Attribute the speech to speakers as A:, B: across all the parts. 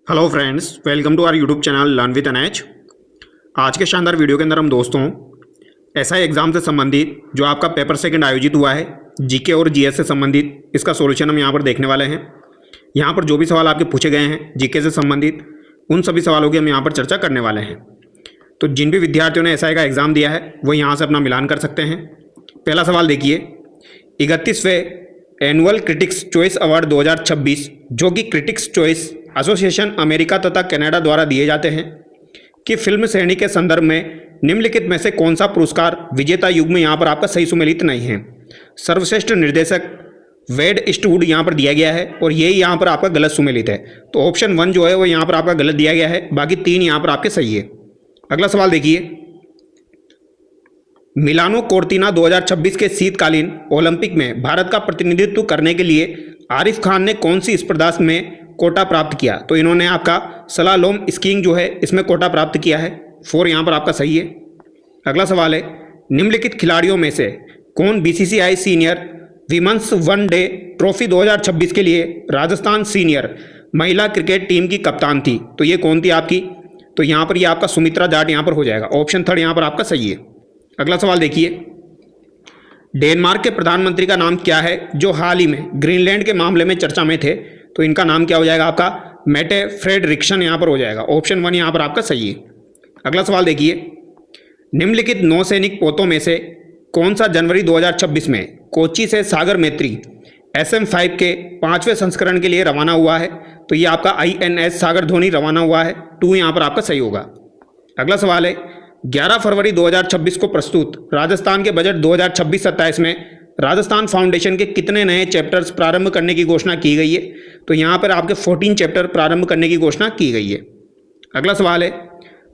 A: Hello friends, welcome to our YouTube channel learn with NH. आज के शानदार video के अंदर हम दोस्तों एसआई एग्ज़ाम से संबंधित जो आपका पेपर सेकंड आयोजित हुआ है जीके और जीएस से संबंधित, इसका सॉल्यूशन हम यहाँ पर देखने वाले हैं। यहाँ पर जो भी सवाल आपके पूछे गए हैं जीके से संबंधित, उन सभी सवालों की हम यहाँ पर चर्चा करने वाले हैं। तो जिन भी विद्यार्थियों ने एसआई का एग्ज़ाम दिया है वो यहाँ से अपना मिलान कर सकते हैं। पहला सवाल देखिए, 31वें एनुअल क्रिटिक्स चॉइस अवार्ड 2026 जो कि क्रिटिक्स चॉइस एसोसिएशन अमेरिका तथा कनाडा द्वारा दिए जाते हैं कि फिल्म श्रेणी के संदर्भ में निम्नलिखित में से कौन सा पुरस्कार विजेता युग में यहाँ पर आपका सही सुमेलित नहीं है। सर्वश्रेष्ठ निर्देशक वेड इस्टवुड यहाँ पर दिया गया है और यही यहाँ पर आपका गलत सुमेलित है। तो ऑप्शन 1 जो है वो यहाँ पर आपका गलत दिया गया है, बाकी 3 यहाँ पर आपके सही है। अगला सवाल देखिए, मिलानो कोर्टिना 2026 के शीतकालीन ओलंपिक में भारत का प्रतिनिधित्व करने के लिए आरिफ खान ने कौन सी स्पर्धा में कोटा प्राप्त किया। तो इन्होंने आपका स्लालोम स्कीइंग जो है इसमें कोटा प्राप्त किया है। 4 यहाँ पर आपका सही है। अगला सवाल है, निम्नलिखित खिलाड़ियों में से कौन BCCI senior women's one day trophy 2026 के लिए राजस्थान सीनियर महिला क्रिकेट टीम की कप्तान थी। तो ये कौन थी आपकी? तो यहाँ पर ये आपका सुमित्रा जाट यहाँ पर हो जाएगा। ऑप्शन 3 यहाँ पर आपका सही है। अगला सवाल देखिए, डेनमार्क के प्रधानमंत्री का नाम क्या है जो हाल ही में ग्रीनलैंड के मामले में चर्चा में थे। तो इनका नाम क्या हो जाएगा आपका? मेटे फ्रेडरिक्सन यहाँ पर हो जाएगा। ऑप्शन 1 यहाँ पर आपका सही है। अगला सवाल देखिए, निम्नलिखित नौसैनिक पोतों में से कौन सा जनवरी 2026 में कोच्चि से सागर मैत्री SM-5 के 5वें संस्करण के लिए रवाना हुआ है। तो ये आपका INS सागर धोनी रवाना हुआ है। 2 यहाँ पर आपका सही होगा। अगला सवाल है, 11 फरवरी 2026 को प्रस्तुत राजस्थान के बजट 2026-27 में राजस्थान फाउंडेशन के कितने नए चैप्टर्स प्रारंभ करने की घोषणा की गई है। तो यहाँ पर आपके 14 चैप्टर प्रारंभ करने की घोषणा की गई है। अगला सवाल है,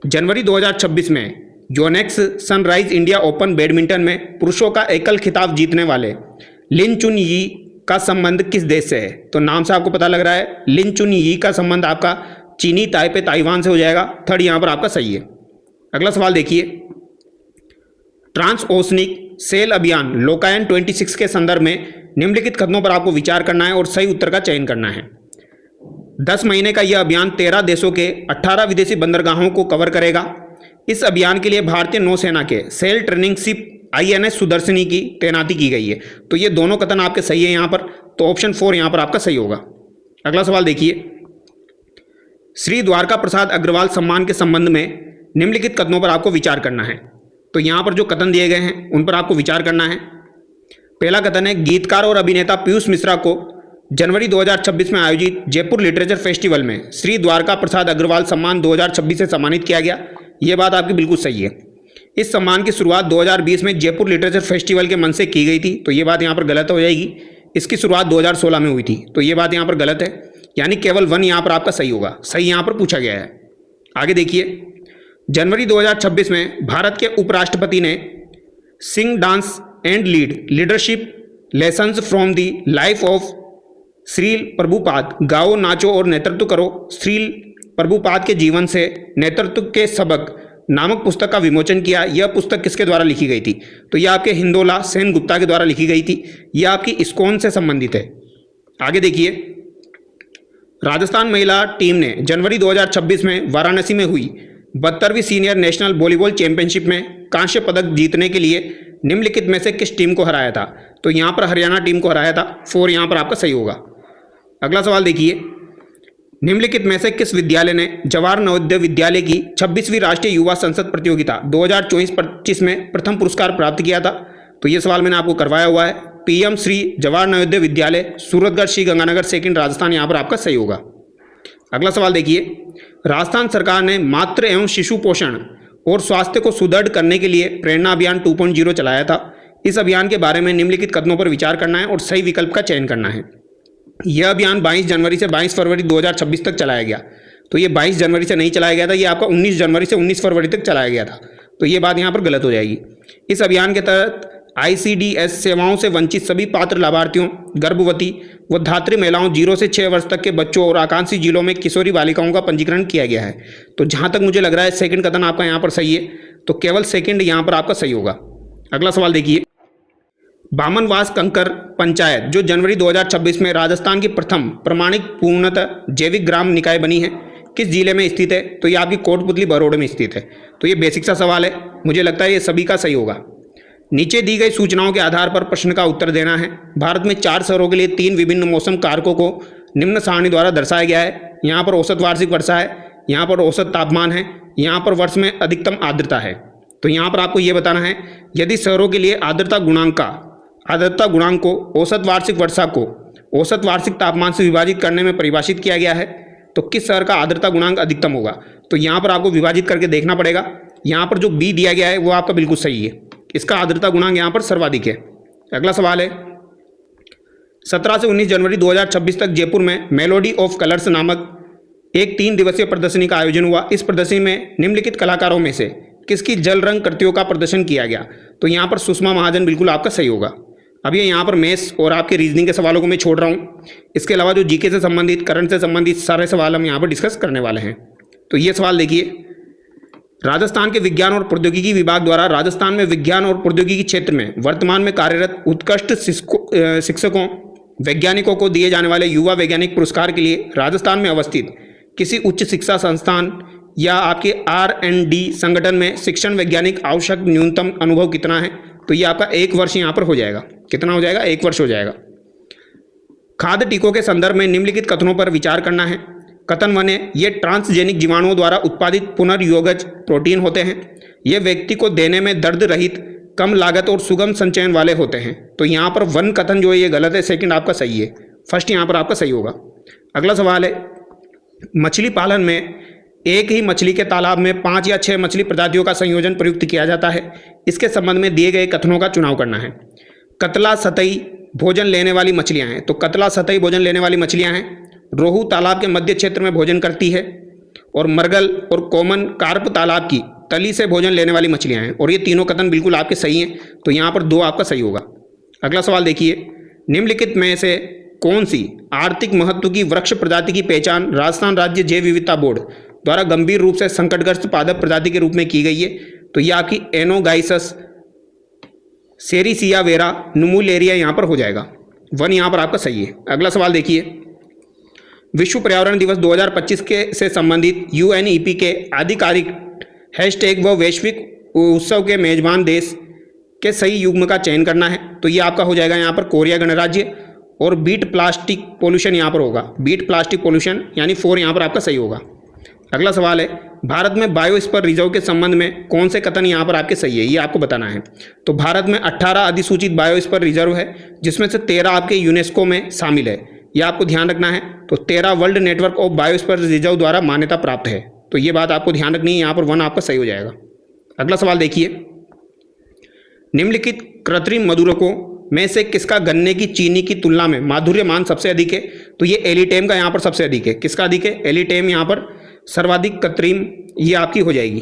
A: जनवरी 2026 में जोनेक्स सनराइज इंडिया ओपन बैडमिंटन में पुरुषों का एकल खिताब जीतने वाले लिन चुन यी का संबंध किस देश से है। तो नाम से आपको पता लग रहा है लिन चुन यी का संबंध आपका चीनी ताइपे ताइवान से हो जाएगा। 3 यहाँ पर आपका सही है। अगला सवाल देखिए, ट्रांस ओशनिक सेल अभियान लोकायन 26 के संदर्भ में निम्नलिखित कदमों पर आपको विचार करना है और सही उत्तर का चयन करना है। 10 महीने का यह अभियान 13 देशों के 18 विदेशी बंदरगाहों को कवर करेगा। इस अभियान के लिए भारतीय नौसेना के cell training ship INS Sudarshani की तैनाती की गई है। तो ये दोनों कथन आपके सही है यहाँ पर। तो ऑप्शन 4 यहाँ पर आपका सही होगा। अगला सवाल देखिए, श्री द्वारका प्रसाद अग्रवाल सम्मान के संबंध में निम्नलिखित कथनों पर आपको विचार करना है। तो यहाँ पर जो कथन दिए गए हैं उन पर आपको विचार करना है। पहला कथन है, गीतकार और अभिनेता पीयूष मिश्रा को जनवरी 2026 में आयोजित जयपुर लिटरेचर फेस्टिवल में श्री द्वारका प्रसाद अग्रवाल सम्मान 2026 से सम्मानित किया गया। ये बात आपकी बिल्कुल सही है। इस सम्मान की शुरुआत 2020 में जयपुर लिटरेचर फेस्टिवल के मन से की गई थी। तो ये बात यहाँ पर गलत हो जाएगी। इसकी शुरुआत 2016 में हुई थी। तो ये बात यहाँ पर गलत है, यानी केवल 1 यहाँ पर आपका सही होगा। सही यहाँ पर पूछा गया है। आगे देखिए, जनवरी 2026 में भारत के उपराष्ट्रपति ने sing dance and leadership lessons from the life of Srila Prabhupada गाओ नाचो और नेतृत्व करो श्रील प्रभुपाद के जीवन से नेतृत्व के सबक नामक पुस्तक का विमोचन किया। यह पुस्तक किसके द्वारा लिखी गई थी। तो यह आपके हिंदोला सेन गुप्ता के द्वारा लिखी गई थी। यह आपकी इस्कॉन से संबंधित है। आगे देखिए, राजस्थान महिला टीम ने जनवरी 2026 में वाराणसी में हुई 72वीं सीनियर नेशनल वॉलीबॉल चैंपियनशिप में कांस्य पदक जीतने के लिए निम्नलिखित में से किस टीम को हराया था। तो यहाँ पर हरियाणा टीम को हराया था। 4 यहाँ पर आपका सही होगा। अगला सवाल देखिए, निम्नलिखित में से किस विद्यालय ने जवाहर नवोदय विद्यालय की 26वीं राष्ट्रीय युवा संसद प्रतियोगिता 2024-25 में प्रथम पुरस्कार प्राप्त किया था। तो ये सवाल मैंने आपको करवाया हुआ है। PM श्री जवाहर नवोदय विद्यालय सूरतगढ़ श्री गंगानगर सेकंड राजस्थान, यहाँ पर आपका सही होगा। अगला सवाल देखिए, राजस्थान सरकार ने मातृ एवं शिशु पोषण और स्वास्थ्य को सुदृढ़ करने के लिए प्रेरणा अभियान 2.0 चलाया था। इस अभियान के बारे में निम्नलिखित कदमों पर विचार करना है और सही विकल्प का चयन करना है। यह अभियान 22 जनवरी से 22 फरवरी 2026 तक चलाया गया। तो ये 22 जनवरी से नहीं चलाया गया था, ये आपका 19 जनवरी से 19 फरवरी तक चलाया गया था। तो ये बात यहाँ पर गलत हो जाएगी। इस अभियान के तहत ICDS सेवाओं से वंचित सभी पात्र लाभार्थियों, गर्भवती व धात्री महिलाओं, 0 से 6 वर्ष तक के बच्चों और आकांक्षी जिलों में किशोरी बालिकाओं का पंजीकरण किया गया है। तो जहाँ तक मुझे लग रहा है सेकंड कथन आपका यहाँ पर सही है। तो केवल सेकंड यहाँ पर आपका सही होगा। अगला सवाल देखिए, बामनवास कंकर पंचायत जो जनवरी 2026 में राजस्थान की प्रथम प्रमाणित पूर्णतः जैविक ग्राम निकाय बनी है, किस जिले में स्थित है? तो ये आपकी कोटपुतली बरोड़ में स्थित है। तो ये बेसिक सा सवाल है, मुझे लगता है ये सभी का सही होगा। नीचे दी गई सूचनाओं के आधार पर प्रश्न का उत्तर देना है। भारत में 4 शहरों के लिए 3 विभिन्न मौसम कारकों को निम्न सारणी द्वारा दर्शाया गया है। यहाँ पर औसत वार्षिक वर्षा है, यहाँ पर औसत तापमान है, यहाँ पर वर्ष में अधिकतम आर्द्रता है। तो यहाँ पर आपको ये बताना है, यदि शहरों के लिए आर्द्रता गुणांक को औसत वार्षिक वर्षा को औसत वार्षिक तापमान से विभाजित करने में परिभाषित किया गया है, तो किस शहर का आर्द्रता गुणांक अधिकतम होगा? तो यहाँ पर आपको विभाजित करके देखना पड़ेगा। यहाँ पर जो बी दिया गया है वो आपका बिल्कुल सही है, इसका आर्द्रता गुणांक यहाँ पर सर्वाधिक है। अगला सवाल है, 17 से 19 जनवरी 2026 तक जयपुर में मेलोडी ऑफ कलर्स नामक एक 3 दिवसीय प्रदर्शनी का आयोजन हुआ। इस प्रदर्शनी में निम्नलिखित कलाकारों में से किसकी जल रंग कृतियों का प्रदर्शन किया गया? तो यहाँ पर सुषमा महाजन बिल्कुल आपका सही होगा। अब ये यहाँ पर मैथ्स और आपके रीजनिंग के सवालों को मैं छोड़ रहा हूँ, इसके अलावा जो जीके से संबंधित, करंट से संबंधित सारे सवाल हम यहाँ पर डिस्कस करने वाले हैं। तो ये सवाल देखिए, राजस्थान के विज्ञान और प्रौद्योगिकी विभाग द्वारा राजस्थान में विज्ञान और प्रौद्योगिकी क्षेत्र में वर्तमान में कार्यरत उत्कृष्ट शिक्षकों वैज्ञानिकों को दिए जाने वाले युवा वैज्ञानिक पुरस्कार के लिए राजस्थान में अवस्थित किसी उच्च शिक्षा संस्थान या आपके R&D संगठन में शिक्षण वैज्ञानिक आवश्यक न्यूनतम अनुभव कितना है? तो ये आपका 1 वर्ष यहाँ पर हो जाएगा। कितना हो जाएगा? 1 वर्ष हो जाएगा। खाद्य टीकों के संदर्भ में निम्नलिखित कथनों पर विचार करना है। कथन 1 है, ये ट्रांसजेनिक जीवाणुओं द्वारा उत्पादित पुनर्योगज प्रोटीन होते हैं। ये व्यक्ति को देने में दर्द रहित, कम लागत और सुगम संचयन वाले होते हैं। तो यहाँ पर 1 कथन जो है ये गलत है, सेकंड आपका सही है, फर्स्ट यहाँ पर आपका सही होगा। अगला सवाल है, मछली पालन में एक ही मछली के तालाब में 5 या 6 मछली प्रजातियों का संयोजन प्रयुक्त किया जाता है। इसके संबंध में दिए गए कथनों का चुनाव करना है। कतला सतही भोजन लेने वाली मछलियां हैं, तो कतला सतही भोजन लेने वाली मछलियां हैं। रोहू तालाब के मध्य क्षेत्र में भोजन करती है, और मरगल और कॉमन कार्प तालाब की तली से भोजन लेने वाली मछलियां हैं। और ये तीनों कथन बिल्कुल आपके सही हैं, तो यहाँ पर 2 आपका सही होगा। अगला सवाल देखिए, निम्नलिखित में से कौन सी आर्थिक महत्व की वृक्ष प्रजाति की पहचान राजस्थान राज्य जैव विविधता बोर्ड द्वारा गंभीर रूप से संकटग्रस्त पादप प्रजाति के रूप में की गई है? तो ये आपकी एनोगाइसस सेरिसिया वेरा नुमुलेरिया यहाँ पर हो जाएगा। 1 यहाँ पर आपका सही है। अगला सवाल देखिए, विश्व पर्यावरण दिवस 2025 के से संबंधित UNEP के आधिकारिक हैशटैग व वैश्विक उत्सव के मेजबान देश के सही युग्म का चयन करना है। तो ये आपका हो जाएगा यहाँ पर कोरिया गणराज्य, और बीट प्लास्टिक पोल्यूशन यहाँ पर होगा, बीट प्लास्टिक पोल्यूशन, यानी 4 यहाँ पर आपका सही होगा। अगला सवाल है, भारत में बायोस्फीयर रिजर्व के संबंध में कौन से कथन यहाँ पर आपके सही है, ये आपको बताना है। तो भारत में 18 अधिसूचित बायोस्फीयर रिजर्व है, जिसमें से 13 आपके यूनेस्को में शामिल है, यह आपको ध्यान रखना है। तो 13 world network of biosphere reserve द्वारा मान्यता प्राप्त है। तो ये बात आपको ध्यान रखनी है, यहाँ पर 1 आपका सही हो जाएगा। अगला सवाल देखिए, निम्नलिखित कृत्रिम मधुरकों में से किसका गन्ने की चीनी की तुलना में माधुर्य मान सबसे अधिक है? तो ये एलिटेम का यहाँ पर सबसे अधिक है। किसका अधिक है? एलिटेम यहाँ पर सर्वाधिक कृत्रिम ये आपकी हो जाएगी।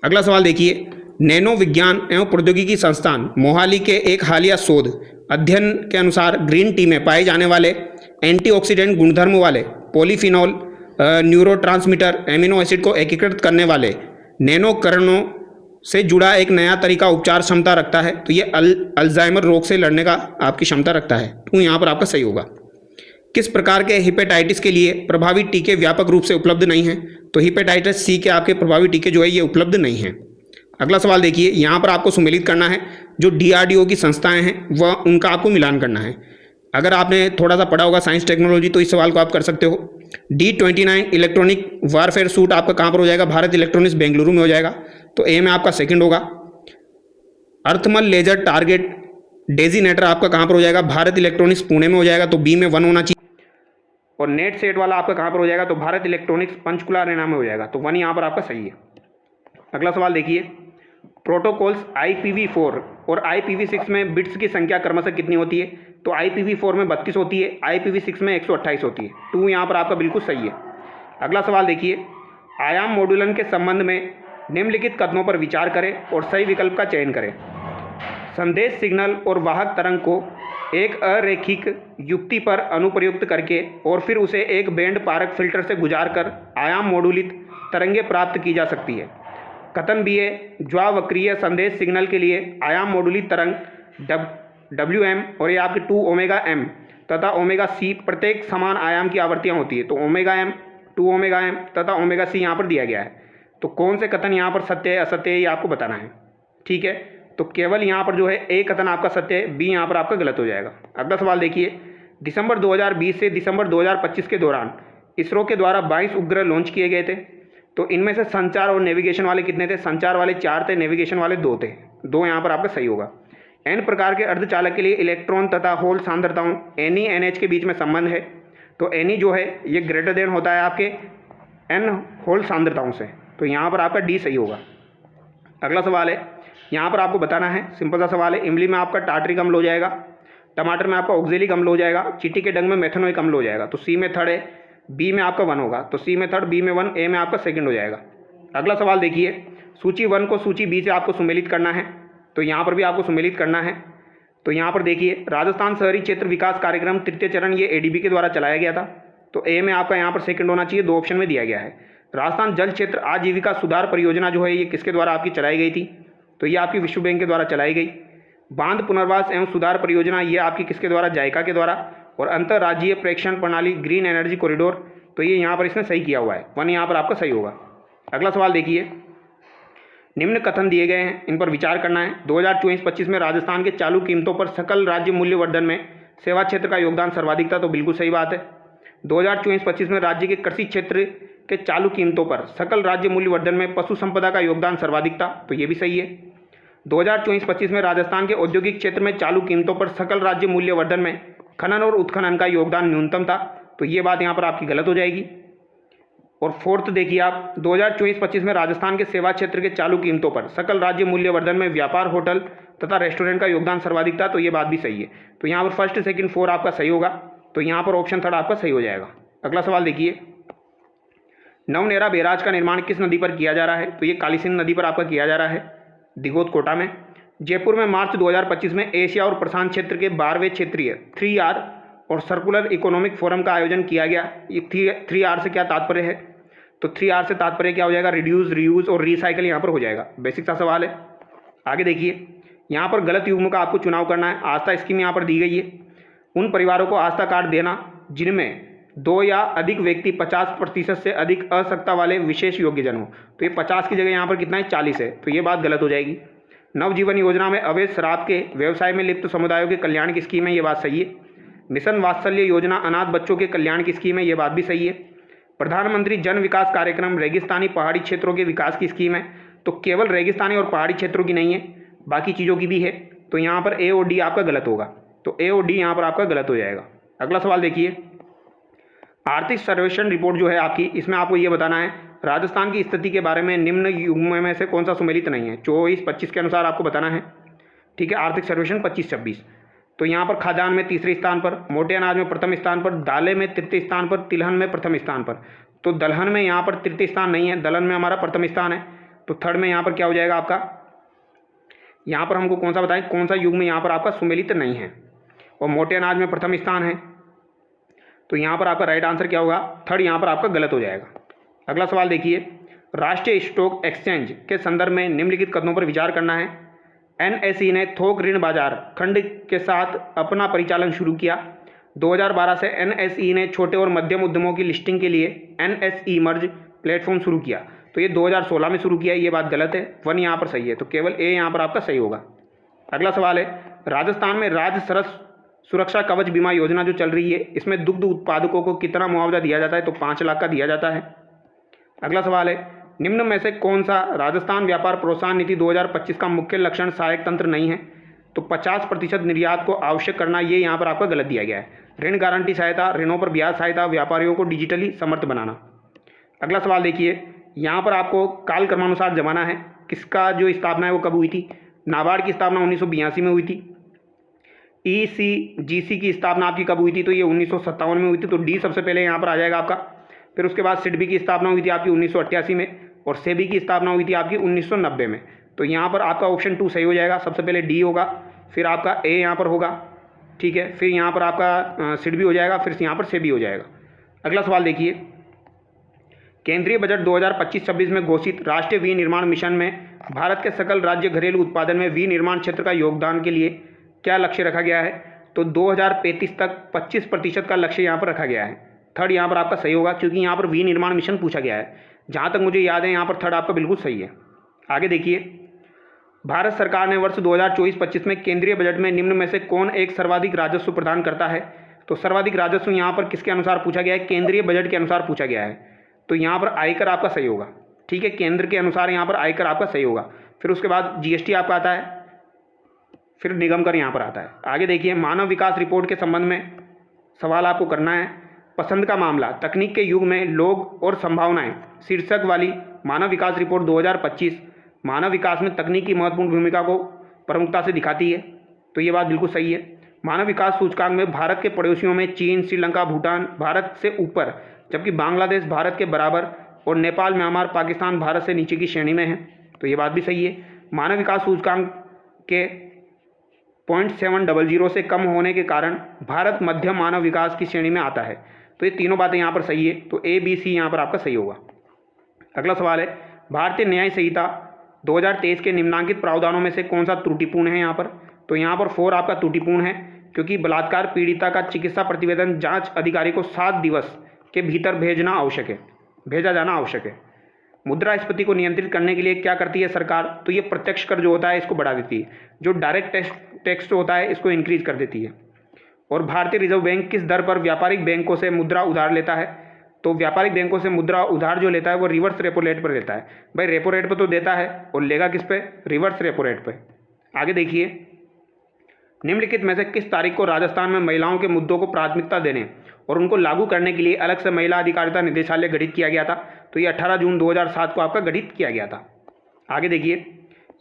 A: अगला सवाल देखिए, नैनो विज्ञान एवं प्रौद्योगिकी संस्थान मोहाली के एक हालिया शोध अध्ययन के अनुसार ग्रीन टी में पाए जाने वाले एंटीऑक्सीडेंट गुणधर्म वाले पॉलीफिनॉल न्यूरोट्रांसमीटर एमिनो एसिड को एकीकृत करने वाले नैनो कणों से जुड़ा एक नया तरीका उपचार क्षमता रखता है। तो ये अल्जाइमर रोग से लड़ने का आपकी क्षमता रखता है। तो यहाँ पर आपका सही होगा। किस प्रकार के हेपेटाइटिस के लिए प्रभावी टीके व्यापक रूप से उपलब्ध नहीं हैं? तो हेपेटाइटिस सी के आपके प्रभावी टीके जो है ये उपलब्ध नहीं हैं। अगला सवाल देखिए, यहाँ पर आपको सम्मिलित करना है जो DRDO की संस्थाएं हैं वह उनका आपको मिलान करना है। अगर आपने थोड़ा सा पढ़ा होगा साइंस टेक्नोलॉजी तो इस सवाल को आप कर सकते हो। D29 इलेक्ट्रॉनिक वारफेयर सूट आपका कहाँ पर हो जाएगा? भारत इलेक्ट्रॉनिक्स बेंगलुरु में हो जाएगा। तो ए में आपका सेकंड होगा। अर्थमल लेजर टारगेट डेजिनेटर आपका कहाँ पर हो जाएगा? भारत इलेक्ट्रॉनिक्स पुणे में हो जाएगा। तो बी में 1 होना चाहिए। और नेट सेट वाला आपका कहाँ पर हो जाएगा? तो भारत इलेक्ट्रॉनिक्स पंचकुला अरेना में हो जाएगा। तो 1 यहाँ पर आपका सही है। अगला सवाल देखिए, प्रोटोकॉल्स IPv4 और IPv6 में बिट्स की संख्या क्रमशः कितनी होती है? तो IPv4 में 32 होती है, IPv6 में 128 होती है। 2 यहाँ पर आपका बिल्कुल सही है। अगला सवाल देखिए, आयाम मॉड्यूलन के संबंध में निम्नलिखित कथनों पर विचार करें और सही विकल्प का चयन करें। संदेश सिग्नल और वाहक तरंग को एक अरैखिक युक्ति पर अनुप्रयुक्त करके और फिर उसे एक बैंड पारक फिल्टर से गुजारकर आयाम मॉड्यूलित तरंगें प्राप्त की जा सकती है। कथन भी है, ज्वावक्रीय संदेश सिग्नल के लिए आयाम मॉड्यूलित तरंग WM और ये आपके 2 ओमेगा M तथा ओमेगा C प्रत्येक समान आयाम की आवृत्तियाँ होती है। तो ओमेगा M 2 ओमेगा एम तथा ओमेगा सी यहाँ पर दिया गया है। तो कौन से कथन यहाँ पर सत्य है असत्य है ये आपको बताना है। ठीक है, तो केवल यहाँ पर जो है ए कथन आपका सत्य है, बी यहाँ पर आपका गलत हो जाएगा। अगला सवाल देखिए, दिसंबर 2020 से दिसंबर 2025 के दौरान इसरो के द्वारा 22 उपग्रह लॉन्च किए गए थे। तो इनमें से संचार और नेविगेशन वाले कितने थे? संचार वाले 4 थे, नेविगेशन वाले 2 थे। 2 यहाँ पर आपका सही होगा। एन प्रकार के अर्धचालक के लिए इलेक्ट्रॉन तथा होल सांद्रताओं एनी एनएच के बीच में संबंध है। तो एनी जो है ये ग्रेटर देन होता है आपके एन होल सांद्रताओं से। तो यहाँ पर आपका डी सही होगा। अगला सवाल है, यहाँ पर आपको बताना है, सिंपल सा सवाल है, इमली में आपका टार्टरिक अम्ल हो जाएगा, टमाटर में आपका ऑक्जेलिक अम्ल हो जाएगा, चींटी के डंग में मेथनोइक अम्ल हो जाएगा। तो सी में थर्ड है, बी में आपका 1 होगा। तो सी में थर्ड, बी में 1, ए में आपका सेकंड हो जाएगा। अगला सवाल देखिए, सूची 1 को सूची बी से आपको सुमेलित करना है। तो यहाँ पर भी आपको सुमेलित करना है। तो यहाँ पर देखिए, राजस्थान शहरी क्षेत्र विकास कार्यक्रम तृतीय चरण ये एडीबी के द्वारा चलाया गया था। तो ए में आपका यहाँ पर सेकंड होना चाहिए, 2 ऑप्शन में दिया गया है। राजस्थान जल क्षेत्र आजीविका सुधार परियोजना जो है ये किसके द्वारा आपकी चलाई गई थी? तो ये आपकी विश्व बैंक के द्वारा चलाई गई। बांध पुनर्वास एवं सुधार परियोजना ये आपकी किसके द्वारा? जायका के द्वारा। और अंतर्राज्यीय प्रेक्षण प्रणाली ग्रीन एनर्जी कॉरिडोर, तो ये यहाँ पर इसने सही किया हुआ है, 1 यहाँ पर आपका सही होगा। अगला सवाल देखिए, निम्न कथन दिए गए हैं, इन पर विचार करना है। 2024-25 में राजस्थान के चालू कीमतों पर सकल राज्य मूल्य वर्धन में सेवा क्षेत्र का योगदान सर्वाधिक था। तो बिल्कुल सही बात है। 2024-25 में राज्य के कृषि क्षेत्र के चालू कीमतों पर सकल राज्य मूल्य वर्धन में पशु संपदा का योगदान सर्वाधिक था। तो ये भी सही है। 2024-25 में राजस्थान के औद्योगिक क्षेत्र में चालू कीमतों पर सकल राज्य मूल्य वर्धन में खनन और उत्खनन का योगदान न्यूनतम था। तो ये बात यहाँ पर आपकी गलत हो जाएगी। और फोर्थ देखिए आप, 2024-25 में राजस्थान के सेवा क्षेत्र के चालू कीमतों पर सकल राज्य मूल्य वर्धन में व्यापार, होटल तथा रेस्टोरेंट का योगदान सर्वाधिक था। तो ये बात भी सही है। तो यहाँ पर फर्स्ट, सेकंड, 4 आपका सही होगा। तो यहाँ पर ऑप्शन थर्ड आपका सही हो जाएगा। अगला सवाल देखिए, नवनेरा बैराज का निर्माण किस नदी पर किया जा रहा है? तो ये काली सिंध नदी पर आपका किया जा रहा है, दिघोत कोटा में। जयपुर में मार्च 2025 में एशिया और प्रशांत क्षेत्र के 12वें क्षेत्रीय 3R और सर्कुलर इकोनॉमिक फोरम का आयोजन किया गया। ये 3R से क्या तात्पर्य है? तो 3R से तात्पर्य क्या हो जाएगा? रिड्यूस, रीयूज और रिसाइकल यहाँ पर हो जाएगा। बेसिक सा सवाल है। आगे देखिए, यहाँ पर गलत युग्म का आपको चुनाव करना है। आस्था स्कीम यहाँ पर दी गई है, उन परिवारों को आस्था कार्ड देना जिनमें 2 या अधिक व्यक्ति 50% से अधिक असक्ता वाले विशेष योग्यजन हो। तो ये 50 की जगह यहाँ पर कितना है? 40 है। तो ये बात गलत हो जाएगी। नवजीवन योजना में अवैध शराब के व्यवसाय में लिप्त समुदायों के कल्याण की स्कीम है, ये बात सही है। मिशन वात्सल्य योजना अनाथ बच्चों के कल्याण की स्कीम है, ये बात भी सही है। प्रधानमंत्री जन विकास कार्यक्रम रेगिस्तानी पहाड़ी क्षेत्रों के विकास की स्कीम है। तो केवल रेगिस्तानी और पहाड़ी क्षेत्रों की नहीं है, बाकी चीज़ों की भी है। तो यहाँ पर ए और डी आपका गलत होगा। तो ए और डी यहाँ पर आपका गलत हो जाएगा। अगला सवाल देखिए, आर्थिक सर्वेक्षण रिपोर्ट जो है आपकी, इसमें आपको ये बताना है राजस्थान की स्थिति के बारे में निम्न युग्म में से कौन सा सुमेलित नहीं है। 24-25 के अनुसार आपको बताना है। ठीक है, आर्थिक सर्वेक्षण 25-26। तो यहाँ पर खाद्यान्न में तीसरे स्थान पर, मोटे अनाज में प्रथम स्थान पर, दालें में तृतीय स्थान पर, तिलहन में प्रथम स्थान पर। तो दलहन में यहाँ पर तृतीय स्थान नहीं है, दलहन में हमारा प्रथम स्थान है। तो थर्ड में यहाँ पर क्या हो जाएगा आपका? यहाँ पर हमको कौन सा बताएं, कौन सा युग्म यहाँ पर आपका सुमेलित नहीं है। और मोटे अनाज में प्रथम स्थान है। तो यहाँ पर आपका राइट आंसर क्या होगा? थर्ड यहाँ पर आपका गलत हो जाएगा। अगला सवाल देखिए, राष्ट्रीय स्टॉक एक्सचेंज के संदर्भ में निम्नलिखित कदमों पर विचार करना है। एनएसई ने थोक ऋण बाजार खंड के साथ अपना परिचालन शुरू किया। 2012 से एनएसई ने छोटे और मध्यम उद्यमों की लिस्टिंग के लिए एनएसई मर्ज प्लेटफॉर्म शुरू किया। तो ये 2016 में शुरू किया, ये बात गलत है। 1 यहाँ पर सही है। तो केवल ए यहाँ पर आपका सही होगा। अगला सवाल है, राजस्थान में राज्य सरस सुरक्षा कवच बीमा योजना जो चल रही है, इसमें दुग्ध उत्पादकों को कितना मुआवजा दिया जाता है? तो 5 लाख का दिया जाता है। अगला सवाल है, निम्न में से कौन सा राजस्थान व्यापार प्रोत्साहन नीति 2025 का मुख्य लक्षण सहायक तंत्र नहीं है? तो 50% निर्यात को आवश्यक करना, ये यहाँ पर आपका गलत दिया गया है। ऋण गारंटी सहायता, ऋणों पर ब्याज सहायता, व्यापारियों को डिजिटली समर्थ बनाना। अगला सवाल देखिए, यहाँ पर आपको काल क्रमानुसार जमाना है, किसका जो स्थापना है वो कब हुई थी? नाबार्ड की स्थापना 1982 में हुई थी। ECGC की स्थापना आपकी कब हुई थी? तो ये 1957 में हुई थी। तो डी सबसे पहले यहाँ पर आ जाएगा आपका। फिर उसके बाद सिडबी की स्थापना हुई थी आपकी 1988 में, और सेबी की स्थापना हुई थी आपकी 1990 में। तो यहाँ पर आपका ऑप्शन 2 सही हो जाएगा। सबसे पहले डी होगा, फिर आपका ए यहाँ पर होगा। ठीक है, फिर यहाँ पर आपका सिडबी हो जाएगा, फिर यहाँ पर सेबी हो जाएगा। अगला सवाल देखिए, केंद्रीय बजट 2025-26 में घोषित राष्ट्रीय विनिर्माण मिशन में भारत के सकल राज्य घरेलू उत्पादन में विनिर्माण क्षेत्र का योगदान के लिए क्या लक्ष्य रखा गया है? तो 2035 तक 25% का लक्ष्य यहाँ पर रखा गया है। थर्ड यहाँ पर आपका सही होगा, क्योंकि यहाँ पर विनिर्माण मिशन पूछा गया है। जहाँ तक मुझे याद है यहाँ पर थर्ड आपका बिल्कुल सही है। आगे देखिए, भारत सरकार ने वर्ष 2024-25 में केंद्रीय बजट में निम्न में से कौन एक सर्वाधिक राजस्व प्रदान करता है? तो सर्वाधिक राजस्व यहाँ पर किसके अनुसार पूछा गया है? केंद्रीय बजट के अनुसार पूछा गया है। तो यहाँ पर आयकर आपका सही होगा। ठीक है, केंद्र के अनुसार यहाँ पर आयकर आपका सही होगा। फिर उसके बाद जीएसटी आपका आता है, फिर निगम कर यहाँ पर आता है। आगे देखिए, मानव विकास रिपोर्ट के संबंध में सवाल आपको करना है। पसंद का मामला, तकनीक के युग में लोग और संभावनाएं शीर्षक वाली मानव विकास रिपोर्ट 2025 मानव विकास में तकनीक की महत्वपूर्ण भूमिका को प्रमुखता से दिखाती है। तो ये बात बिल्कुल सही है। मानव विकास सूचकांक में भारत के पड़ोसियों में चीन, श्रीलंका, भूटान भारत से ऊपर, जबकि बांग्लादेश भारत के बराबर और नेपाल, म्यांमार, पाकिस्तान भारत से नीचे की श्रेणी में है। तो ये बात भी सही है। मानव विकास सूचकांक के 0.700 से कम होने के कारण भारत मध्यम मानव विकास की श्रेणी में आता है। तो ये तीनों बातें यहाँ पर सही है। तो ए, बी, सी यहाँ पर आपका सही होगा। अगला सवाल है, भारतीय न्याय संहिता 2023 के निम्नांकित प्रावधानों में से कौन सा त्रुटिपूर्ण है? यहाँ पर तो यहाँ पर 4 आपका त्रुटिपूर्ण है, क्योंकि बलात्कार पीड़िता का चिकित्सा प्रतिवेदन जांच अधिकारी को 7 दिवस के भीतर भेजा जाना आवश्यक है। मुद्रास्फीति को नियंत्रित करने के लिए क्या करती है सरकार? तो ये प्रत्यक्ष कर जो होता है इसको बढ़ा देती है, जो डायरेक्ट टैक्स होता है इसको इंक्रीज कर देती है। और भारतीय रिजर्व बैंक किस दर पर व्यापारिक बैंकों से मुद्रा उधार लेता है? तो व्यापारिक बैंकों से मुद्रा उधार जो लेता है वो रिवर्स रेपो रेट पर लेता है। भाई रेपो रेट पर तो देता है और लेगा किस पे? रिवर्स रेपो रेट पे। आगे देखिए, निम्नलिखित में से किस तारीख को राजस्थान में महिलाओं के मुद्दों को प्राथमिकता देने और उनको लागू करने के लिए अलग से महिला अधिकारिता निदेशालय गठित किया गया था? तो ये 18 जून 2007 को आपका गठित किया गया था। आगे देखिए,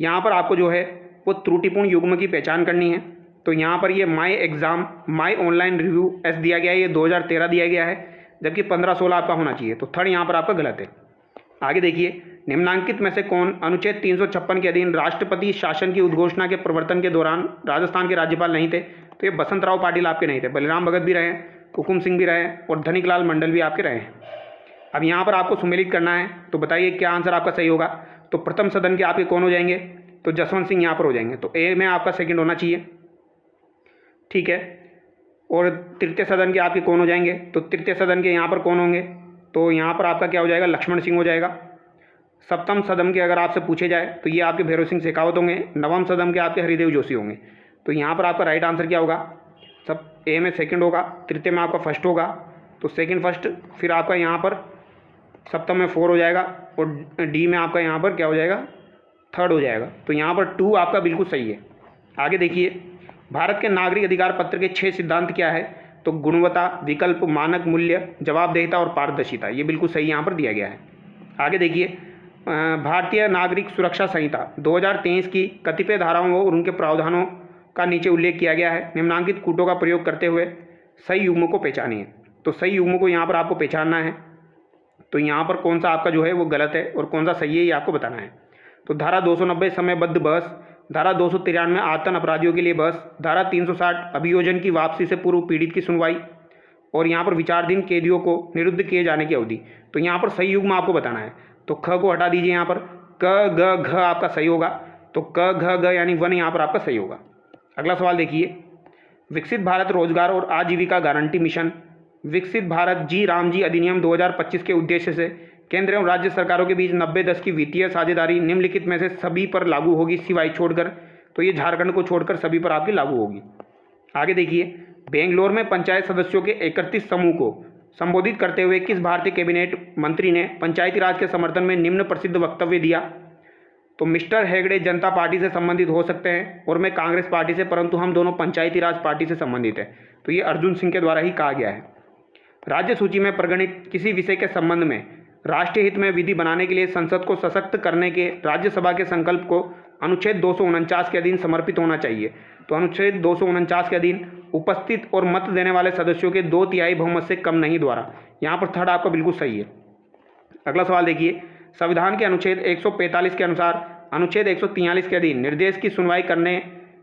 A: यहाँ पर आपको जो है वो त्रुटिपूर्ण युग्म की पहचान करनी है। तो यहाँ पर ये माई ऑनलाइन रिव्यू एस दिया गया है, ये 2013 दिया गया है, जबकि 15-16 आपका होना चाहिए। तो थर्ड यहाँ पर आपका गलत है। आगे देखिए, निम्नांकित में से कौन अनुच्छेद 356 के अधीन राष्ट्रपति शासन की उद्घोषणा के प्रवर्तन के दौरान राजस्थान के राज्यपाल नहीं थे? तो ये बसंत राव पाटिल आपके नहीं थे, बलराम भगत भी रहे, हुकुम सिंह भी रहे और धनिक लाल मंडल भी आपके रहे हैं। अब यहाँ पर आपको सुमेलित करना है, तो बताइए क्या आंसर आपका सही होगा? तो प्रथम सदन के आपके कौन हो जाएंगे? तो जसवंत सिंह यहाँ पर हो जाएंगे। तो ए में आपका सेकंड होना चाहिए। ठीक है, और तृतीय सदन के आपके कौन हो जाएंगे? तो तृतीय सदन के यहाँ पर कौन होंगे? तो यहाँ पर आपका क्या हो जाएगा? लक्ष्मण सिंह हो जाएगा। सप्तम सदन के अगर आपसे पूछे जाए तो ये आपके भैरव सिंह शेखावत होंगे। नवम सदन के आपके हरिदेव जोशी होंगे। तो यहाँ पर आपका राइट आंसर क्या होगा? सब ए में सेकंड होगा, तृतीय में आपका फर्स्ट होगा, तो सेकंड फर्स्ट, फिर आपका यहाँ पर सप्तम में 4 हो जाएगा और डी में आपका यहाँ पर क्या हो जाएगा? थर्ड हो जाएगा। तो यहाँ पर 2 आपका बिल्कुल सही है। आगे देखिए, भारत के नागरिक अधिकार पत्र के 6 सिद्धांत क्या है? तो गुणवत्ता, विकल्प, मानक, मूल्य, जवाबदेहिता और पारदर्शिता, ये बिल्कुल सही यहाँ पर दिया गया है। आगे देखिए, भारतीय नागरिक सुरक्षा संहिता 2023 की कतिपय धाराओं और उनके प्रावधानों का नीचे उल्लेख किया गया है। निम्नांकित कूटों का प्रयोग करते हुए सही युग्म को पहचानिए। तो सही युग्म को यहाँ पर आपको पहचानना है। तो यहाँ पर कौन सा आपका जो है वो गलत है और कौन सा सही है ये आपको बताना है। तो धारा 290 समयबद्ध बहस, धारा 293 आतंक अपराधियों के लिए बहस, धारा 360 अभियोजन की वापसी से पूर्व पीड़ित की सुनवाई और यहाँ पर विचाराधीन कैदियों को निरुद्ध किए जाने की अवधि। तो यहाँ पर सही युग्म आपको बताना है। तो ख को हटा दीजिए, यहाँ पर क ग घ आपका सही होगा। तो क घ ग यानी 1 यहाँ पर आपका सही होगा। अगला सवाल देखिए, विकसित भारत रोजगार और आजीविका गारंटी मिशन विकसित भारत जी रामजी अधिनियम 2025 के उद्देश्य से केंद्र एवं राज्य सरकारों के बीच 90-10 की वित्तीय साझेदारी निम्नलिखित में से सभी पर लागू होगी सिवाय छोड़कर। तो ये झारखंड को छोड़कर सभी पर आपकी लागू होगी। आगे देखिए, बेंगलोर में पंचायत सदस्यों के 31 समूह को संबोधित करते हुए किस भारतीय कैबिनेट मंत्री ने पंचायती राज के समर्थन में निम्न प्रसिद्ध वक्तव्य दिया? तो मिस्टर हेगड़े जनता पार्टी से संबंधित हो सकते हैं और मैं कांग्रेस पार्टी से, परंतु हम दोनों पंचायती राज पार्टी से संबंधित है। तो ये अर्जुन सिंह के द्वारा ही कहा गया है। राज्य सूची में प्रगणित किसी विषय के संबंध में राष्ट्रीय हित में विधि बनाने के लिए संसद को सशक्त करने के राज्यसभा के संकल्प को अनुच्छेद 249 के अधीन समर्पित होना चाहिए। तो अनुच्छेद 249 के अधीन उपस्थित और मत देने वाले सदस्यों के 2/3 बहुमत से कम नहीं द्वारा। यहाँ पर थर्ड आपका बिल्कुल सही है। अगला सवाल देखिए, संविधान के अनुच्छेद 145 के अनुसार अनुच्छेद 143 के अधीन निर्देश की सुनवाई करने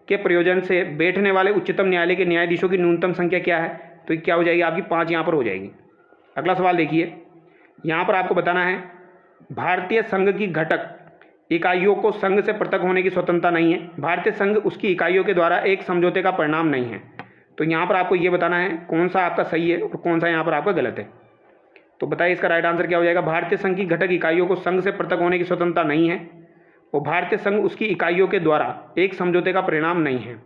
A: के प्रयोजन से बैठने वाले उच्चतम न्यायालय के न्यायाधीशों की न्यूनतम संख्या क्या है? तो क्या हो जाएगी आपकी? 5 यहाँ पर हो जाएगी। अगला सवाल देखिए, यहाँ पर आपको बताना है भारतीय संघ की घटक इकाइयों को संघ से पृथक होने की स्वतंत्रता नहीं है। भारतीय संघ उसकी इकाइयों के द्वारा एक समझौते का परिणाम नहीं है। तो यहाँ पर आपको ये बताना है कौन सा आपका सही है और कौन सा यहाँ पर आपका गलत है। तो बताइए इसका राइट आंसर क्या हो जाएगा। भारतीय संघ की घटक इकाइयों को संघ से पृथक होने की स्वतंत्रता नहीं है और भारतीय संघ उसकी इकाइयों के द्वारा एक समझौते का परिणाम नहीं है।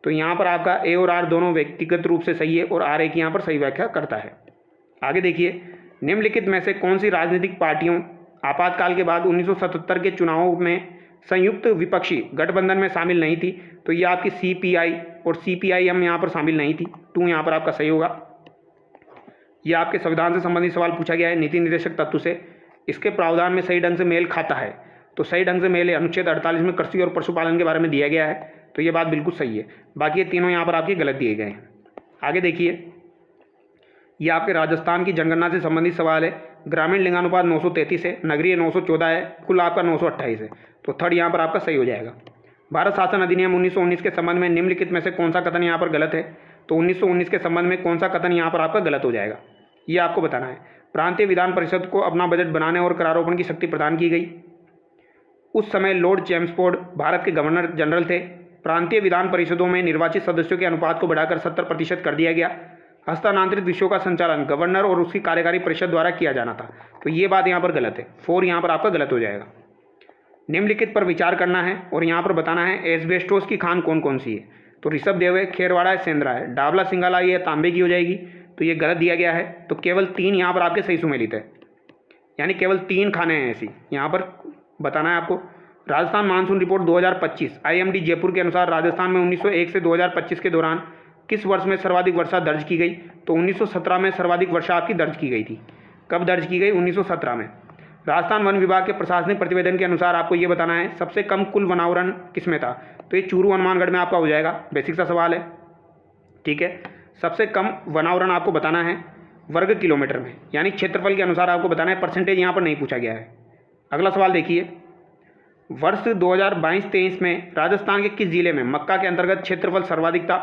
A: तो यहाँ पर आपका ए और आर दोनों व्यक्तिगत रूप से सही है और आर ए की यहाँ पर सही व्याख्या करता है। आगे देखिए, निम्नलिखित में से कौन सी राजनीतिक पार्टियों आपातकाल के बाद 1977 के चुनावों में संयुक्त विपक्षी गठबंधन में शामिल नहीं थी। तो ये आपकी सीपीआई और सीपीआईएम यहाँ पर शामिल नहीं थी। 2 यहाँ पर आपका सही होगा। ये आपके संविधान से संबंधित सवाल पूछा गया है नीति निर्देशक तत्व से, इसके प्रावधान में सही ढंग से मेल खाता है। तो सही ढंग से मेल अनुच्छेद 48 में कृषि और पशुपालन के बारे में दिया गया है, तो ये बात बिल्कुल सही है। बाकी ये तीनों यहाँ पर आपके गलत दिए गए हैं। आगे देखिए, ये आपके राजस्थान की जनगणना से संबंधित सवाल है। ग्रामीण लिंगानुपात 933 है, नगरीय 914 है, कुल आपका 928 है। तो थर्ड यहाँ पर आपका सही हो जाएगा। भारत शासन अधिनियम 1919 के संबंध में निम्नलिखित में से कौन सा कथन यहाँ पर गलत है। तो 1919 के संबंध में कौन सा कथन यहाँ पर आपका गलत हो जाएगा, ये आपको बताना है। प्रांतीय विधान परिषद को अपना बजट बनाने और करारोपण की शक्ति प्रदान की गई। उस समय लॉर्ड चैम्सफोर्ड भारत के गवर्नर जनरल थे। प्रांतीय विधान परिषदों में निर्वाचित सदस्यों के अनुपात को बढ़ाकर 70% कर दिया गया। हस्तांतरित विषयों का संचालन गवर्नर और उसकी कार्यकारी परिषद द्वारा किया जाना था। तो ये बात यहाँ पर गलत है। 4 यहाँ पर आपका गलत हो जाएगा। निम्नलिखित पर विचार करना है और यहाँ पर बताना है एस्बेस्टोस की खान कौन कौन सी है। तो ऋषभदेव है, खेरवाड़ा है, सेंद्रा है, डाबला सिंगाला ये तांबे की हो जाएगी। तो ये गलत दिया गया है। तो केवल 3 यहाँ पर आपके सही सुमेलित है, यानी केवल 3 खाने हैं ऐसी। यहाँ पर बताना है आपको। Rajasthan monsoon report 2025 IMD Jaipur के अनुसार राजस्थान में 1901 से 2025 के दौरान किस वर्ष में सर्वाधिक वर्षा दर्ज की गई। तो 1917 में सर्वाधिक वर्षा आपकी दर्ज की गई थी। कब दर्ज की गई? 1917 में। राजस्थान वन विभाग के प्रशासनिक प्रतिवेदन के अनुसार आपको ये बताना है सबसे कम कुल वनावरण किसमें था। तो ये चूरू हनुमानगढ़ में आपका हो जाएगा। बेसिक सा सवाल है, ठीक है। सबसे कम वनावरण आपको बताना है वर्ग किलोमीटर में, यानी क्षेत्रफल के अनुसार आपको बताना है। परसेंटेज यहाँ पर नहीं पूछा गया है। अगला सवाल देखिए, वर्ष 2022-23 में राजस्थान के किस जिले में मक्का के अंतर्गत क्षेत्रफल सर्वाधिक था।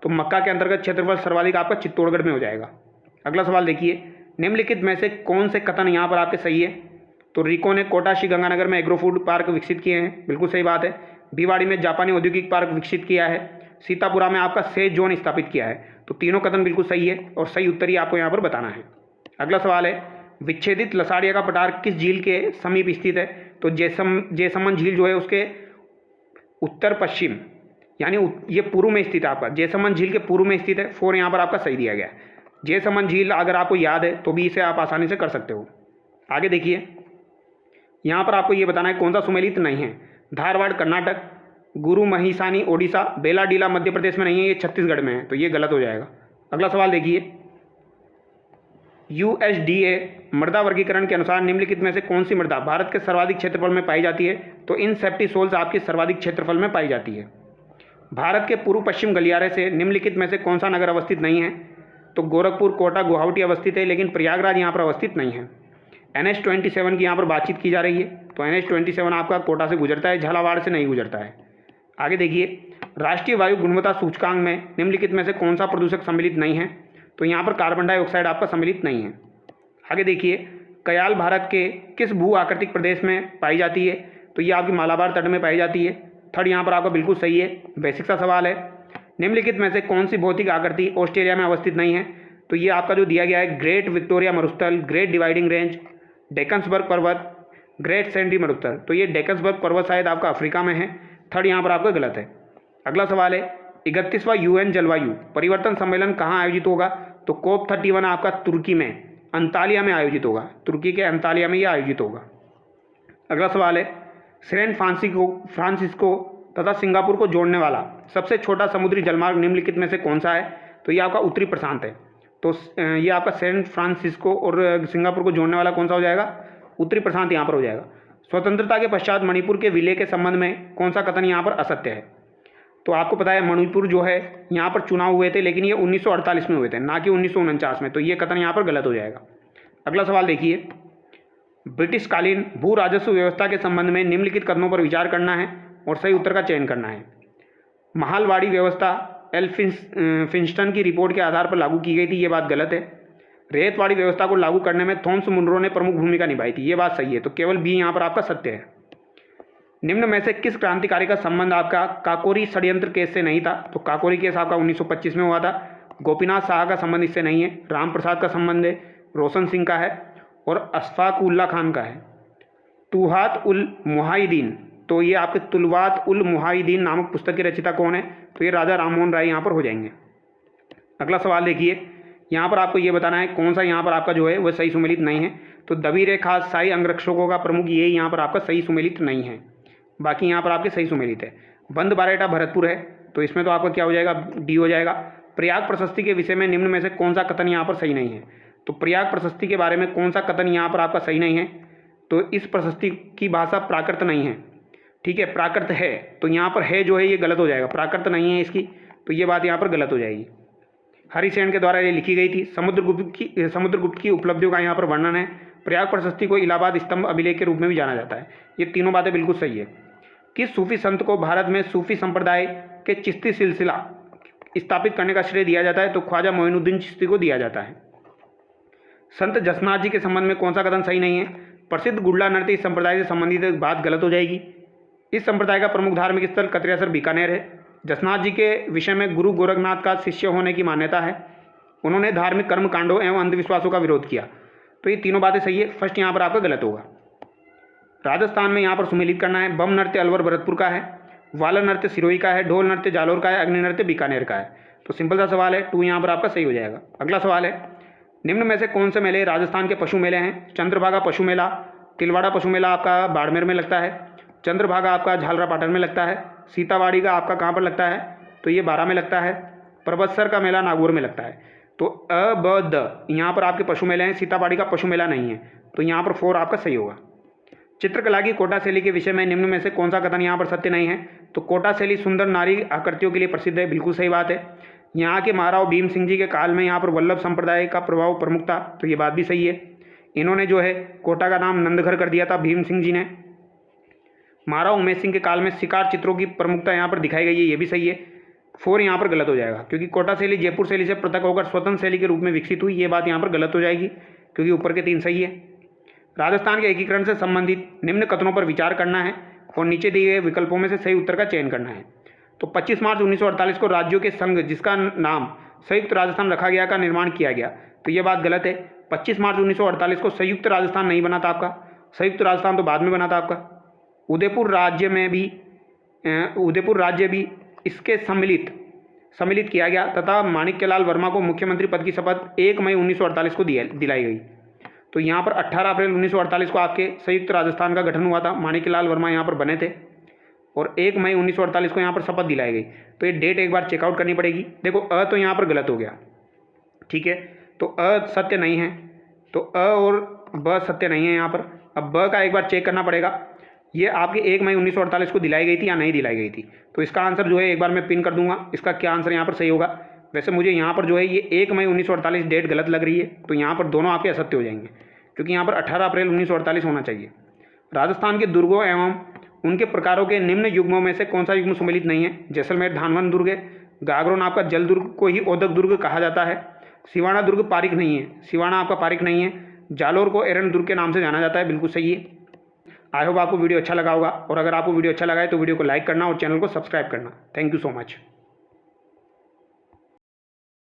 A: तो मक्का के अंतर्गत क्षेत्रफल सर्वाधिक आपका चित्तौड़गढ़ में हो जाएगा। अगला सवाल देखिए, निम्नलिखित में से कौन से कथन यहाँ पर आपके सही है। तो रिको ने कोटा श्री गंगानगर में एग्रो फूड पार्क विकसित किए हैं, बिल्कुल सही बात है। भिवाड़ी में जापानी औद्योगिक पार्क विकसित किया है। सीतापुरा में आपका सेज जोन स्थापित किया है। तो तीनों कथन बिल्कुल सही है और सही उत्तर ही आपको यहाँ पर बताना है। अगला सवाल है, विच्छेदित लसाड़िया का पठार किस झील के समीप स्थित है। तो जैसमंद झील जो है उसके उत्तर पश्चिम, यानी ये पूर्व में स्थित है आपका। जैसमंद झील के पूर्व में स्थित है। 4 यहाँ पर आपका सही दिया गया है। जैसमंद झील अगर आपको याद है तो भी इसे आप आसानी से कर सकते हो। आगे देखिए, यहाँ पर आपको ये बताना है कौन सा सुमेलित नहीं है। धारवाड़ कर्नाटक, गुरु महिसानी ओडिशा, बेलाडीला मध्य प्रदेश में नहीं है, ये छत्तीसगढ़ में है। तो ये गलत हो जाएगा। अगला सवाल देखिए, USDA मृदा वर्गीकरण के अनुसार निम्नलिखित में से कौन सी मृदा भारत के सर्वाधिक क्षेत्रफल में पाई जाती है। तो इन सेप्टी सोल्स आपकी सर्वाधिक क्षेत्रफल में पाई जाती है। भारत के पूर्व पश्चिम गलियारे से निम्नलिखित में से कौन सा नगर अवस्थित नहीं है। तो गोरखपुर, कोटा, गुवाहाटी अवस्थित है, लेकिन प्रयागराज यहाँ पर अवस्थित नहीं है। NH-27 की यहाँ पर बातचीत की जा रही है। तो NH-27 आपका कोटा से गुजरता है, झालावाड़ से नहीं गुजरता है। आगे देखिए, राष्ट्रीय वायु गुणवत्ता सूचकांक में निम्नलिखित में से कौन सा प्रदूषक सम्मिलित नहीं है। तो यहाँ पर कार्बन डाइऑक्साइड आपका सम्मिलित नहीं है। आगे देखिए, कयाल भारत के किस भू आकृतिक प्रदेश में पाई जाती है। तो ये आपकी मालाबार तट में पाई जाती है। थर्ड यहाँ पर आपका बिल्कुल सही है। बेसिक सा सवाल है, निम्नलिखित में से कौन सी भौतिक आकृति ऑस्ट्रेलिया में अवस्थित नहीं है। तो ये आपका जो दिया गया है ग्रेट विक्टोरिया मरुस्थल, ग्रेट डिवाइडिंग रेंज, डेकन्सबर्ग पर्वत, ग्रेट सैंडी मरुस्थल। तो ये डेकन्सबर्ग पर्वत शायद आपका अफ्रीका में है। थर्ड यहाँ पर आपका गलत है। अगला सवाल है, 31वां UN जलवायु परिवर्तन सम्मेलन कहाँ आयोजित होगा। तो COP31 आपका तुर्की में अंतालिया में आयोजित होगा। तुर्की के अंतालिया में यह आयोजित होगा। अगला सवाल है, सैन फ्रांसिस्को तथा सिंगापुर को जोड़ने वाला सबसे छोटा समुद्री जलमार्ग निम्नलिखित में से कौन सा है। तो ये आपका उत्तरी प्रशांत है। तो ये आपका सैन फ्रांसिस्को और सिंगापुर को जोड़ने वाला कौन सा हो जाएगा, उत्तरी प्रशांत यहाँ पर हो जाएगा। स्वतंत्रता के पश्चात मणिपुर के विलय के संबंध में कौन सा कथन यहाँ पर असत्य है। तो आपको पता है मणिपुर जो है यहाँ पर चुनाव हुए थे, लेकिन ये 1948 में हुए थे, ना कि 1949 में। तो ये कथन यहाँ पर गलत हो जाएगा। अगला सवाल देखिए, ब्रिटिशकालीन भू राजस्व व्यवस्था के संबंध में निम्नलिखित कथनों पर विचार करना है और सही उत्तर का चयन करना है। महालवाड़ी व्यवस्था एल्फिंस्टन की रिपोर्ट के आधार पर लागू की गई थी, ये बात गलत है। रेतवाड़ी व्यवस्था को लागू करने में थॉमस मुनरो ने प्रमुख भूमिका निभाई थी, ये बात सही है। तो केवल बी यहाँ पर आपका सत्य है। निम्न में से किस क्रांतिकारी का संबंध आपका काकोरी षड्यंत्र केस से नहीं था? तो काकोरी केस आपका 1925 में हुआ था। गोपीनाथ शाह का संबंध इससे नहीं है। राम प्रसाद का संबंध है, रोशन सिंह का है और अशफाक उल्ला खान का है। तुहात उल मुहाइदीन, तो ये आपके तुलवात उल मुहाइदीन नामक पुस्तक के रचयिता कौन है? तो ये राजा राममोहन राय यहाँ पर हो जाएंगे। अगला सवाल देखिए, यहाँ पर आपको ये बताना है कौन सा यहाँ पर आपका जो है वह सही सुमेलित नहीं है। तो दबीर खास शाही अंगरक्षकों का प्रमुख ये यहाँ पर आपका सही सुमेलित नहीं है, बाकी यहाँ पर आपके सही सुमेलित है। बंद बारेटा भरतपुर है, तो इसमें तो आपका क्या हो जाएगा, डी हो जाएगा। प्रयाग प्रशस्ति के विषय में निम्न में से कौन सा कथन यहाँ पर सही नहीं है? तो प्रयाग प्रशस्ति के बारे में कौन सा कथन यहाँ पर आपका सही नहीं है? तो इस प्रशस्ति की भाषा प्राकृत नहीं है, ठीक है, प्राकृत है, तो यहाँ पर है जो है ये गलत हो जाएगा, प्राकृत नहीं है इसकी, तो ये बात यहाँ पर गलत हो जाएगी। हरिसेन के द्वारा ये लिखी गई थी। समुद्रगुप्त की उपलब्धियों का यहाँ पर वर्णन है। प्रयाग प्रशस्ति को इलाहाबाद स्तंभ अभिलेख के रूप में भी जाना जाता है। ये तीनों बातें बिल्कुल सही है। किस सूफी संत को भारत में सूफी संप्रदाय के चिश्ती सिलसिला स्थापित करने का श्रेय दिया जाता है? तो ख्वाजा मोइनुद्दीन चिश्ती को दिया जाता है। संत जसनाथ जी के संबंध में कौन सा कथन सही नहीं है? प्रसिद्ध गुडला नृत्य इस संप्रदाय से संबंधित एक बात गलत हो जाएगी। इस संप्रदाय का प्रमुख धार्मिक स्थल कतरियासर बीकानेर है। जसनाथ जी के विषय में गुरु गोरखनाथ का शिष्य होने की मान्यता है। उन्होंने धार्मिक कर्म कांडों एवं अंधविश्वासों का विरोध किया। तो ये तीनों बातें सही है, फर्स्ट यहाँ पर आपका गलत होगा। राजस्थान में यहाँ पर सुमेलित करना है। बम नृत्य अलवर भरतपुर का है, वाला नृत्य सिरोही का है, ढोल नृत्य जालोर का है, अग्नि नृत्य बीकानेर का है। तो सिंपल सा सवाल है, 2 यहाँ पर आपका सही हो जाएगा। अगला सवाल है, निम्न में से कौन से मेले राजस्थान के पशु मेले हैं? चंद्रभागा पशु मेला, तिलवाड़ा पशु मेला आपका बाड़मेर में लगता है, चंद्रभागा आपका झालरापाटन में लगता है, सीतावाड़ी का आपका कहाँ पर लगता है? तो ये 12 में लगता है, परबतसर का मेला नागौर में लगता है। तो अ ब द यहाँ पर आपके पशु मेले हैं, सीतावाड़ी का पशु मेला नहीं है, तो यहाँ पर 4 आपका सही होगा। चित्रकला की कोटा शैली के विषय में निम्न में से कौन सा कथन यहाँ पर सत्य नहीं है? तो कोटा शैली सुंदर नारी आकृतियों के लिए प्रसिद्ध है, बिल्कुल सही बात है। यहाँ के महाराव भीम सिंह जी के काल में यहाँ पर वल्लभ संप्रदाय का प्रभाव प्रमुख था, तो ये बात भी सही है। इन्होंने जो है कोटा का नाम नंदघर कर दिया था भीम सिंह जी ने। महाराव उमेश सिंह के काल में शिकार चित्रों की प्रमुखता यहाँ पर दिखाई गई है, ये भी सही है। 4 यहाँ पर गलत हो जाएगा, क्योंकि कोटा शैली जयपुर शैली से पृथक होकर स्वतंत्र शैली के रूप में विकसित हुई, ये बात यहाँ पर गलत हो जाएगी, क्योंकि ऊपर के 3 सही है। राजस्थान के एकीकरण से संबंधित निम्न कथनों पर विचार करना है और नीचे दिए गए विकल्पों में से सही उत्तर का चयन करना है। तो 25 मार्च 1948 को राज्यों के संघ जिसका नाम संयुक्त राजस्थान रखा गया का निर्माण किया गया, तो ये बात गलत है। 25 मार्च 1948 को संयुक्त राजस्थान नहीं बना था आपका, संयुक्त राजस्थान तो बाद में बना था आपका। उदयपुर राज्य भी इसके सम्मिलित किया गया तथा माणिक्यलाल वर्मा को मुख्यमंत्री पद की शपथ 1 मई 1948 को दिलाई गई। तो यहाँ पर 18 अप्रैल 1948 को आपके संयुक्त राजस्थान का गठन हुआ था, माणिक्यलाल वर्मा यहाँ पर बने थे और 1 मई 1948 को यहाँ पर शपथ दिलाई गई। तो ये डेट एक बार चेकआउट करनी पड़ेगी। देखो अ तो यहाँ पर गलत हो गया, ठीक है, तो अ सत्य नहीं है, तो अ और ब सत्य नहीं है यहाँ पर। अब ब का एक बार चेक करना पड़ेगा, ये आपके 1 मई 1948 को दिलाई गई थी या नहीं दिलाई गई थी। तो इसका आंसर जो है एक बार मैं पिन कर दूंगा, इसका क्या आंसर यहाँ पर सही होगा। वैसे मुझे यहाँ पर जो है ये 1 मई 1948 डेट गलत लग रही है, तो यहाँ पर दोनों आपके असत्य हो जाएंगे, क्योंकि यहाँ पर 18 अप्रैल 1948 होना चाहिए। राजस्थान के दुर्गों एवं उनके प्रकारों के निम्न युग्मों में से कौन सा युग्म सुमेलित नहीं है? जैसलमेर धानवन दुर्ग है, गागरोन आपका जल दुर्ग को ही ओदक दुर्ग कहा जाता है, सिवाना दुर्ग पारिक नहीं है, सिवाना आपका पारिक नहीं है, जालोर को एरन दुर्ग के नाम से जाना जाता है, बिल्कुल सही है। आई होप आपको वीडियो अच्छा लगा होगा, और अगर आपको वीडियो अच्छा लगा है तो वीडियो को लाइक करना और चैनल को सब्सक्राइब करना। Thank you so much.